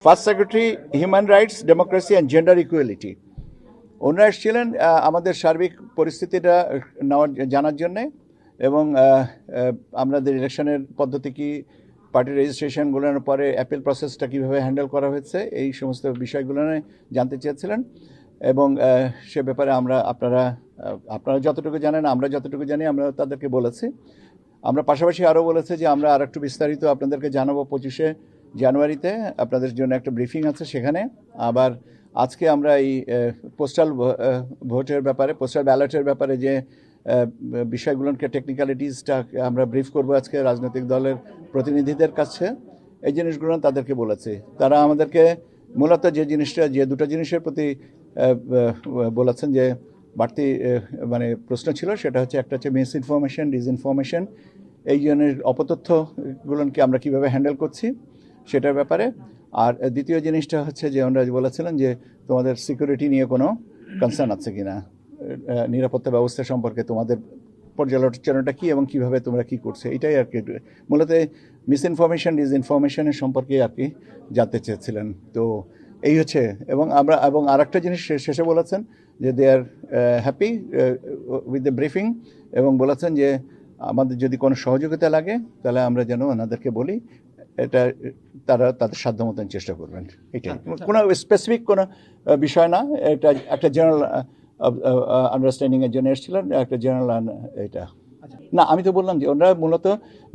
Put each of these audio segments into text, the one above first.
First secretary human rights, democracy and gender equality, ওনারা এসেছিলেন আমাদের সার্বিক পরিস্থিতিটা জানার জন্যে এবং আমাদের ইলেকশনের পদ্ধতি কি, পার্টি রেজিস্ট্রেশনগুলোর পরে অ্যাপিল প্রসেসটা কীভাবে হ্যান্ডেল করা হয়েছে, এই সমস্ত বিষয়গুলো জানতে চেয়েছিলেন। এবং সে ব্যাপারে আপনারা যতটুকু জানেন, আমরা যতটুকু জানি, আমরা তাদেরকে বলেছি। আমরা পাশাপাশি আরও বলেছি যে আমরা আর একটু বিস্তারিত আপনাদেরকে জানাবো 25শে জানুয়ারিতে, আপনাদের জন্য একটা ব্রিফিং আছে সেখানে। আবার আজকে আমরা এই পোস্টাল ভোটের ব্যাপারে, পোস্টাল ব্যালটের ব্যাপারে যে বিষয়গুলোকে, টেকনিক্যালিটিসটা আমরা ব্রিফ করবো আজকে রাজনৈতিক দলের প্রতিনিধিদের কাছে। এই জিনিসগুলো তাদেরকে বলেছি। তারা আমাদেরকে মূলত যে দুটো জিনিসের প্রতি বলেছেন যে বাড়তি মানে প্রশ্ন ছিল, সেটা হচ্ছে একটা হচ্ছে মিস ইনফরমেশন, ডিসইনফরমেশন, এই জনের অপতথ্যগুলোকে আমরা কীভাবে হ্যান্ডেল করছি সেটার ব্যাপারে। আর দ্বিতীয় জিনিসটা হচ্ছে যে ওনারা বলেছিলেন যে তোমাদের সিকিউরিটি নিয়ে কোনো কনসার্ন আছে কি না, নিরাপত্তা ব্যবস্থা সম্পর্কে তোমাদের পর্যালোচনাটা কী এবং কীভাবে তোমরা কী করছো, এটাই আর কি মূলত মিস ইনফরমেশন, ডিসইনফরমেশনের সম্পর্কে আর কি জানতে চেয়েছিলেন। তো এই হচ্ছে। এবং আর একটা জিনিস শেষে বলেছেন যে দে আর হ্যাপি উইথ দ্য ব্রিফিং, এবং বলেছেন যে আমাদের যদি কোনো সহযোগিতা লাগে তাহলে আমরা যেন ওনাদেরকে বলি, এটা তারা তাদের সাধ্য মতন চেষ্টা করবেন। এটাই, কোনো স্পেসিফিক কোনো বিষয় না, এটা একটা জেনারেল আন্ডারস্ট্যান্ডিংয়ের জন্য এসেছিলেন, একটা জেনারেল এটা না। আমি তো বললাম যে ওনারা মূলত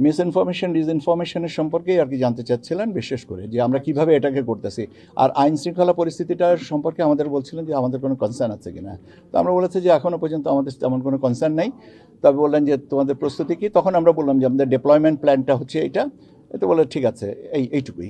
মিস ইনফরমেশন, ডিসইনফরমেশনের সম্পর্কেই আর কি জানতে চাচ্ছিলেন, বিশেষ করে যে আমরা কিভাবে এটাকে করতেছি। আর আইন শৃঙ্খলা পরিস্থিতিটার সম্পর্কে আমাদের বলছিলেন যে আমাদের কোনো কনসার্ন আছে কিনা। তো আমরা বলেছি যে এখনও পর্যন্ত আমাদের তেমন কোনো কনসার্ন নেই। তবে বললেন যে তোমাদের প্রস্তুতি কী, তখন আমরা বললাম যে আমাদের ডিপ্লয়মেন্ট প্ল্যানটা হচ্ছে এইটা। তো বলে ঠিক আছে, এইটুকুই।